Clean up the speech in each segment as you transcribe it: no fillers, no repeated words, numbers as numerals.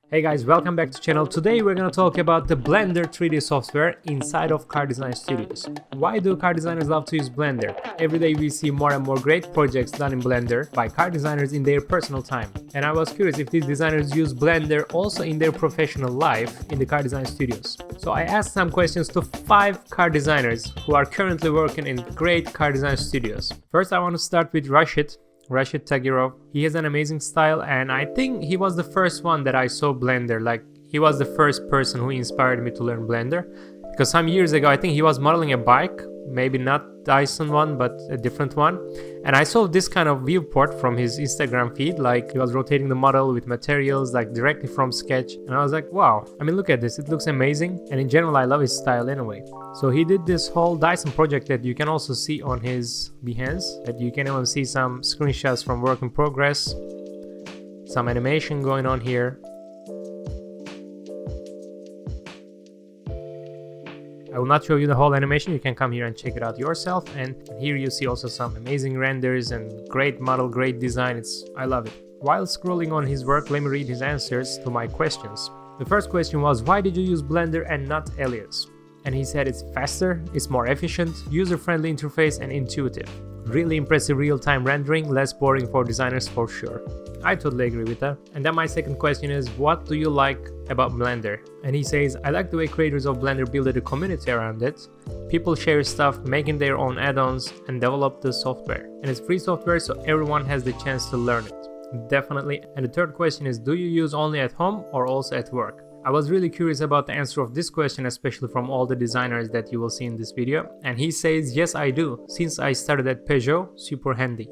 Hey guys, welcome back to the channel. Today we're gonna talk about the Blender 3D software inside of car design studios. Why do car designers love to use Blender? Every day we see more and more great projects done in Blender by car designers in their personal time. And I was curious if these designers use Blender also in their professional life in the car design studios. So I asked some questions to 5 car designers who are currently working in great car design studios. First I want to start with Rashid Tagirov. He has an amazing style, and I think he was the first one that I saw Blender. Like, he was the first person who inspired me to learn Blender, because some years ago I think he was modeling a bike, maybe not Dyson one but a different one, and I saw this kind of viewport from his Instagram feed. Like, he was rotating the model with materials like directly from sketch, and I was like, wow, I mean, look at this, it looks amazing. And in general I love his style anyway. So he did this whole Dyson project that you can also see on his Behance, that you can even see some screenshots from work in progress, some animation going on here. I will not show you the whole animation, you can come here and check it out yourself, and here you see also some amazing renders and great model, great design. I love it. While scrolling on his work, let me read his answers to my questions. The first question was, why did you use Blender and not Alias? And he said it's faster, it's more efficient, user-friendly interface and intuitive. Really impressive real-time rendering, less boring for designers for sure. I totally agree with that. And then my second question is, what do you like about Blender? And he says, I like the way creators of Blender build a community around it. People share stuff, making their own add-ons and develop the software. And it's free software, so everyone has the chance to learn it. Definitely. And the third question is, do you use only at home or also at work? I was really curious about the answer of this question, especially from all the designers that you will see in this video. And he says, yes, I do, since I started at Peugeot, super handy.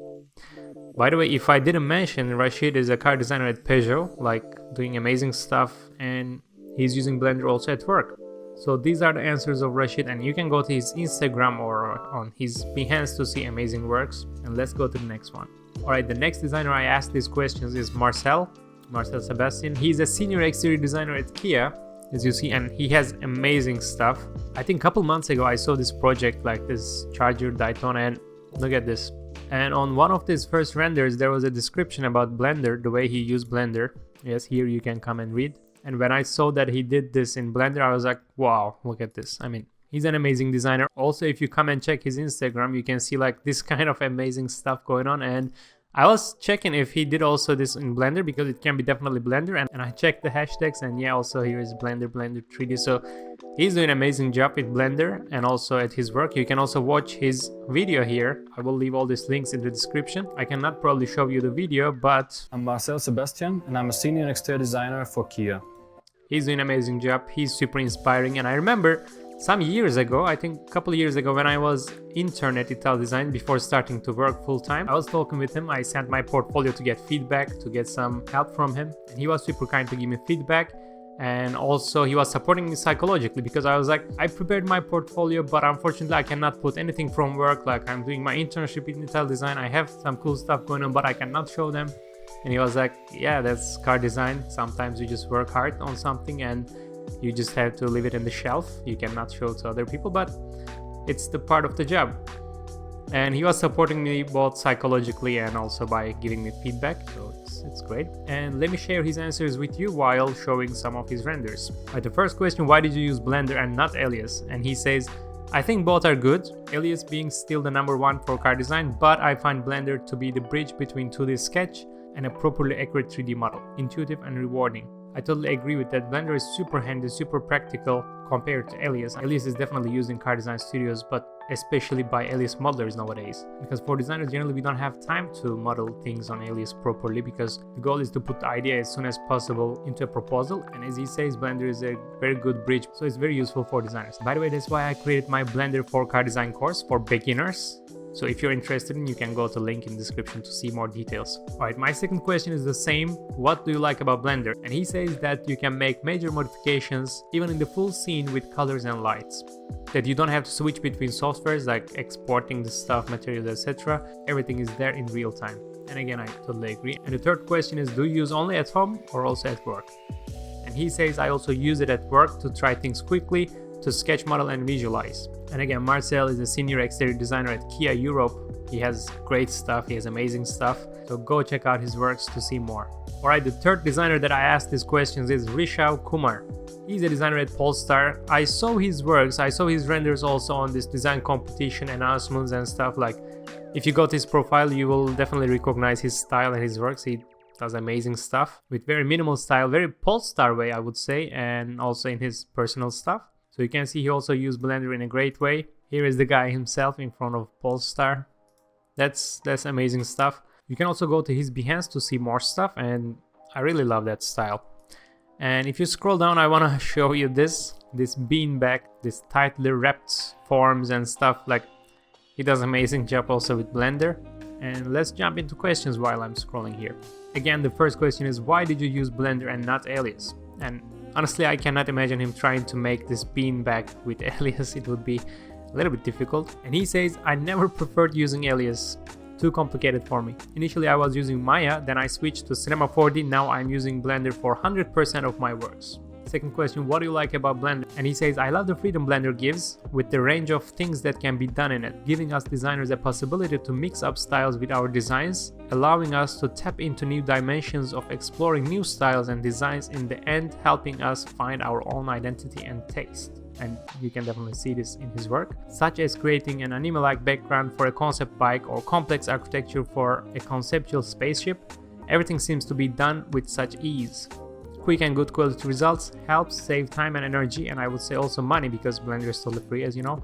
By the way, if I didn't mention, Rashid is a car designer at Peugeot, like doing amazing stuff, and he's using Blender also at work. So these are the answers of Rashid, and you can go to his Instagram or on his Behance to see amazing works. And let's go to the next one. Alright, the next designer I asked these questions is Marcell Sebestyen. He's a senior exterior designer at Kia, as you see, and he has amazing stuff. I think a couple months ago I saw this project, like this charger Icona, and look at this. And on one of his first renders there was a description about Blender, the way he used Blender. Yes, here you can come and read. And when I saw that he did this in Blender, I was like, wow, look at this. I mean, he's an amazing designer. Also, if you come and check his Instagram, you can see like this kind of amazing stuff going on. And I was checking if he did also this in Blender, because it can be definitely Blender, and I checked the hashtags, and yeah, also here is Blender 3D. So he's doing an amazing job with Blender and also at his work. You can also watch his video here. I will leave all these links in the description. I cannot probably show you the video, but I'm Marcell Sebestyen and I'm a senior exterior designer for Kia. He's doing an amazing job. He's super inspiring, and I remember some years ago, I think a couple of years ago, when I was intern at Ital Design before starting to work full-time, I was talking with him. I sent my portfolio to get feedback, to get some help from him, and he was super kind to give me feedback. And also he was supporting me psychologically, because I was like, I prepared my portfolio, but unfortunately I cannot put anything from work. Like, I'm doing my internship in Ital Design, I have some cool stuff going on, but I cannot show them. And he was like, yeah, that's car design. Sometimes you just work hard on something and you just have to leave it in the shelf. You cannot show it to other people, but it's the part of the job. And he was supporting me both psychologically and also by giving me feedback, so it's great. And let me share his answers with you while showing some of his renders. The first question, why did you use Blender and not Alias? And he says, I think both are good, Alias being still the #1 for car design, but I find Blender to be the bridge between 2D sketch and a properly accurate 3D model, intuitive and rewarding. I totally agree with that. Blender is super handy, super practical compared to Alias. Alias is definitely used in car design studios, but especially by Alias modelers nowadays. Because for designers, generally we don't have time to model things on Alias properly, because the goal is to put the idea as soon as possible into a proposal. And as he says, Blender is a very good bridge, so it's very useful for designers. By the way, that's why I created my Blender for car design course for beginners. So if you're interested, you can go to the link in the description to see more details. Alright, my second question is the same. What do you like about Blender? And he says that you can make major modifications even in the full scene with colors and lights. That you don't have to switch between softwares like exporting the stuff, materials, etc. Everything is there in real time. And again, I totally agree. And the third question is, do you use only at home or also at work? And he says, I also use it at work to try things quickly, to sketch, model and visualize. And again, Marcel is a senior exterior designer at Kia Europe, He has great stuff, he has amazing stuff, so go check out his works to see more. Alright, the third designer that I asked these questions is Rishav Kumar. He's a designer at Polestar. I saw his works, I saw his renders also on this design competition announcements and stuff. Like, if you go to his profile, you will definitely recognize his style and his works. He does amazing stuff with very minimal style, very Polestar way, I would say, and also in his personal stuff. So you can see he also used Blender in a great way. Here is the guy himself in front of Polestar. That's amazing stuff. You can also go to his Behance to see more stuff, and I really love that style. And if you scroll down, I want to show you this beanbag, this tightly wrapped forms and stuff. Like, he does amazing job also with Blender. And let's jump into questions while I'm scrolling here. Again, the first question is, why did you use Blender and not Alias? And honestly, I cannot imagine him trying to make this beanbag with Alias. It would be a little bit difficult. And he says, I never preferred using Alias. Too complicated for me. Initially I was using Maya, then I switched to Cinema 4D, now I'm using Blender for 100% of my works. Second question, what do you like about Blender? And he says, I love the freedom Blender gives with the range of things that can be done in it, giving us designers a possibility to mix up styles with our designs, allowing us to tap into new dimensions of exploring new styles and designs, in the end helping us find our own identity and taste. And you can definitely see this in his work, such as creating an anime-like background for a concept bike or complex architecture for a conceptual spaceship. Everything seems to be done with such ease. Quick and good quality results helps save time and energy, and I would say also money, because Blender is totally free, as you know.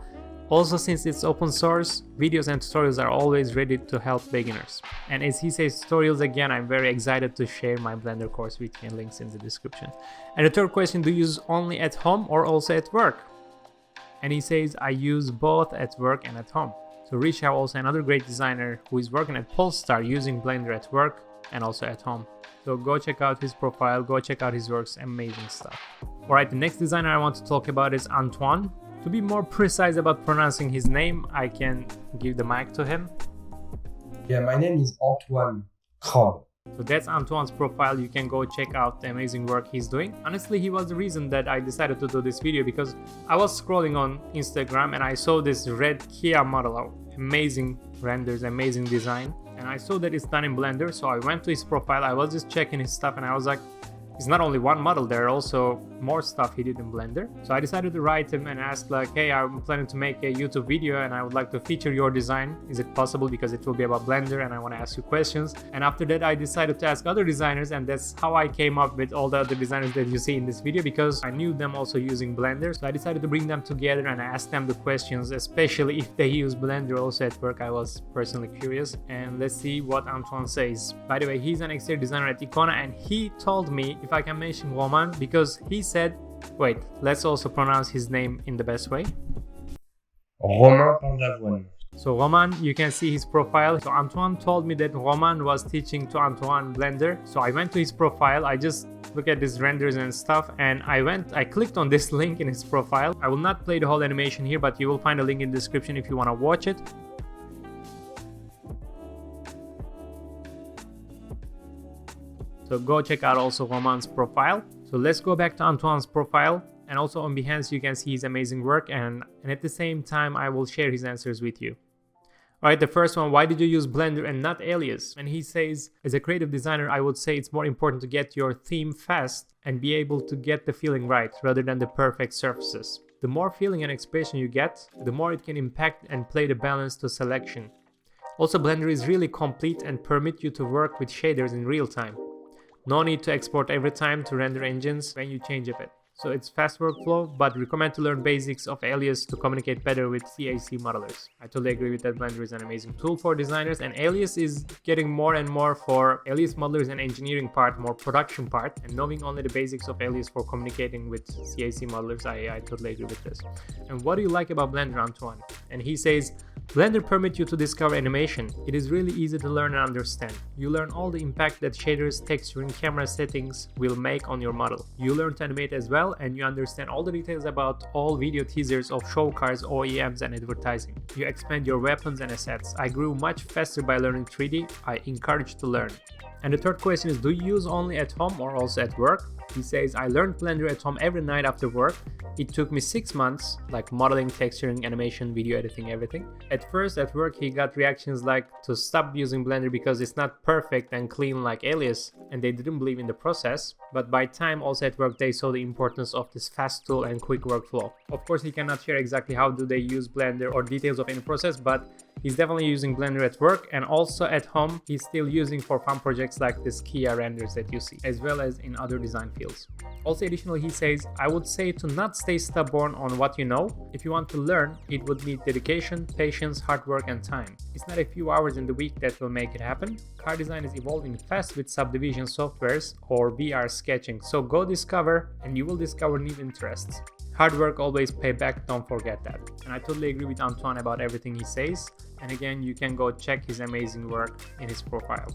Also, since it's open source, videos and tutorials are always ready to help beginners. And as he says tutorials, again, I'm very excited to share my Blender course with you, and links in the description. And the third question, do you use only at home or also at work? And he says, I use both at work and at home. So Rishav, also another great designer who is working at Polestar, using Blender at work and also at home. So go check out his profile, go check out his works, amazing stuff. Alright, the next designer I want to talk about is Antoine. To be more precise about pronouncing his name, I can give the mic to him. Yeah, my name is Antoine Crobe. So that's Antoine's profile. You can go check out the amazing work he's doing. Honestly, he was the reason that I decided to do this video, because I was scrolling on Instagram and I saw this red Kia model. Amazing renders, amazing design. And I saw that it's done in Blender, so I went to his profile. I was just checking his stuff and I was like, it's not only one model, there are also more stuff he did in Blender. So I decided to write him and ask like, hey, I'm planning to make a YouTube video and I would like to feature your design. Is it possible? Because it will be about Blender and I want to ask you questions. And after that, I decided to ask other designers, and that's how I came up with all the other designers that you see in this video, because I knew them also using Blender. So I decided to bring them together and ask them the questions, especially if they use Blender also at work. I was personally curious, and let's see what Antoine says. By the way, he's an exterior designer at Icona, and he told me if I can mention Romain, because he said, wait, let's also pronounce his name in the best way. Romain Paindavoine. So Romain, you can see his profile. So Antoine told me that Romain was teaching to Antoine Blender. So I went to his profile, I just look at his renders and stuff, and I clicked on this link in his profile. I will not play the whole animation here, but you will find a link in the description if you want to watch it. So go check out also Romain's profile. So let's go back to Antoine's profile, and also on Behance you can see his amazing work, and at the same time I will share his answers with you. Alright, the first one, why did you use Blender and not Alias? And he says, as a creative designer, I would say it's more important to get your theme fast and be able to get the feeling right rather than the perfect surfaces. The more feeling and expression you get, the more it can impact and play the balance to selection. Also, Blender is really complete and permit you to work with shaders in real time. No need to export every time to render engines when you change a bit. So it's fast workflow, but recommend to learn basics of Alias to communicate better with CAC modelers. I totally agree with that. Blender is an amazing tool for designers, and Alias is getting more and more for Alias modelers and engineering part, more production part, and knowing only the basics of Alias for communicating with CAC modelers, I totally agree with this. And what do you like about Blender, Antoine? And he says, Blender permits you to discover animation. It is really easy to learn and understand. You learn all the impact that shaders, texture, and camera settings will make on your model. You learn to animate as well, and you understand all the details about all video teasers of show cars, OEMs, and advertising. You expand your weapons and assets. I grew much faster by learning 3D. I encourage to learn. And the third question is, do you use only at home or also at work? He says, I learned Blender at home every night after work. It took me 6 months, like modeling, texturing, animation, video editing, everything. At first at work he got reactions like to stop using Blender because it's not perfect and clean like Alias, and they didn't believe in the process. But by time also at work they saw the importance of this fast tool and quick workflow. Of course he cannot share exactly how do they use Blender or details of any process, but he's definitely using Blender at work, and also at home he's still using for fun projects like this Kia renders that you see, as well as in other design fields. Also additionally he says, I would say to not stay stubborn on what you know. If you want to learn, it would need dedication, patience, hard work and time. It's not a few hours in the week that will make it happen. Car design is evolving fast with subdivision softwares or VR sketching, so go discover and you will discover new interests. Hard work always pay back, don't forget that. And I totally agree with Antoine about everything he says. And again, you can go check his amazing work in his profile.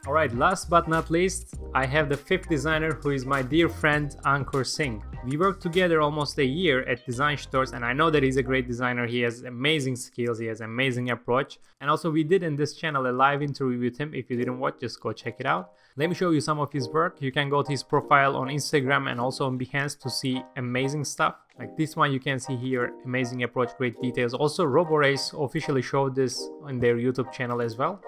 Alright, last but not least, I have the fifth designer, who is my dear friend Ankur Singh. We worked together almost a year at Design Storz, and I know that he's a great designer. He has amazing skills, he has amazing approach. And also we did in this channel a live interview with him. If you didn't watch, just go check it out. Let me show you some of his work. You can go to his profile on Instagram and also on Behance to see amazing stuff. Like this one you can see here, amazing approach, great details. Also RoboRace officially showed this on their YouTube channel as well.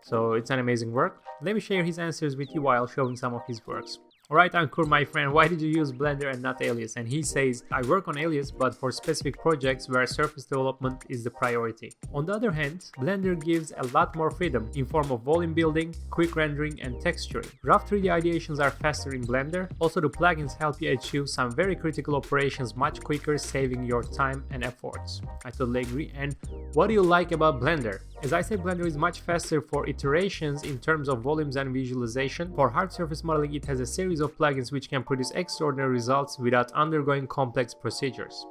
So it's an amazing work. Let me share his answers with you while showing some of his works. Alright Ankur, my friend, why did you use Blender and not Alias? And he says, I work on Alias but for specific projects where surface development is the priority. On the other hand, Blender gives a lot more freedom in form of volume building, quick rendering and texturing. Rough 3D ideations are faster in Blender. Also the plugins help you achieve some very critical operations much quicker, saving your time and efforts. I totally agree. And what do you like about Blender? As I said, Blender is much faster for iterations in terms of volumes and visualization. For hard surface modeling, it has a series of plugins which can produce extraordinary results without undergoing complex procedures.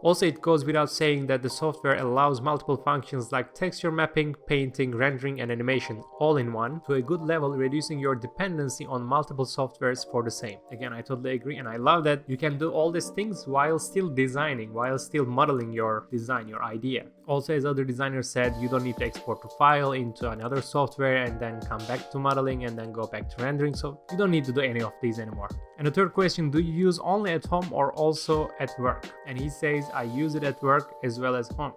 Also, it goes without saying that the software allows multiple functions like texture mapping, painting, rendering and animation all in one to a good level, reducing your dependency on multiple softwares for the same. Again, I totally agree, and I love that you can do all these things while still designing, while still modeling your design, your idea. Also, as other designers said, you don't need to export a file into another software and then come back to modeling and then go back to rendering, so you don't need to do any of these anymore. And the third question, do you use only at home or also at work? And he says, I use it at work as well as home.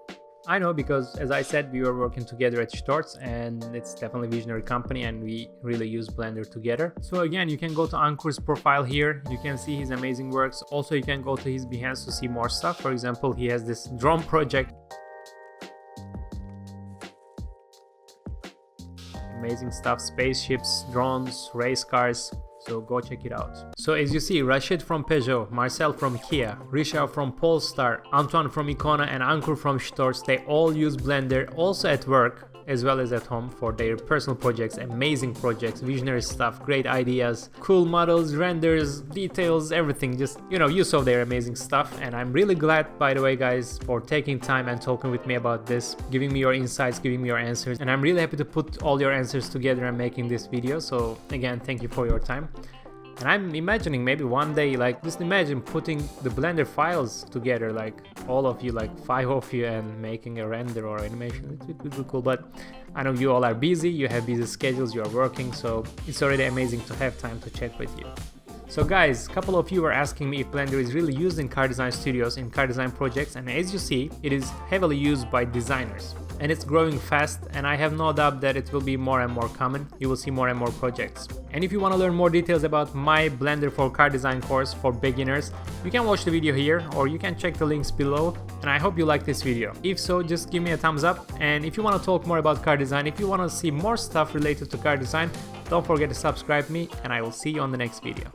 I know, because as I said, we were working together at Storz and it's definitely a visionary company and we really use Blender together. So again, you can go to Ankur's profile here, you can see his amazing works. Also, you can go to his Behance to see more stuff. For example, he has this drone project. Amazing stuff, spaceships, drones, race cars. So go check it out. So as you see, Rashid from Peugeot, Marcel from Kia, Rishav from Polestar, Antoine from Icona and Ankur from Storz, they all use Blender also at work as well as at home for their personal projects, amazing projects, visionary stuff, great ideas, cool models, renders, details, everything. Just, you saw their amazing stuff, and I'm really glad, by the way guys, for taking time and talking with me about this, giving me your insights, giving me your answers, and I'm really happy to put all your answers together and making this video. So again, thank you for your time. And I'm imagining maybe one day, just imagine putting the Blender files together, all of you, 5 of you, and making a render or animation. It would be cool, but I know you all are busy, you have busy schedules, you are working, so it's already amazing to have time to chat with you. So guys, a couple of you were asking me if Blender is really used in car design studios, in car design projects, and as you see, it is heavily used by designers. And it's growing fast, and I have no doubt that it will be more and more common. You will see more and more projects. And if you want to learn more details about my Blender for car design course for beginners, you can watch the video here or you can check the links below. And I hope you like this video. If so, just give me a thumbs up. And if you want to talk more about car design, if you want to see more stuff related to car design, don't forget to subscribe me, and I will see you on the next video.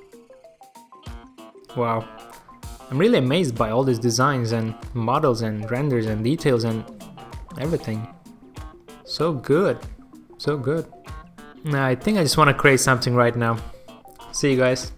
Wow, I'm really amazed by all these designs and models and renders and details and everything. So good, so good. I think I just want to create something right now. See you guys.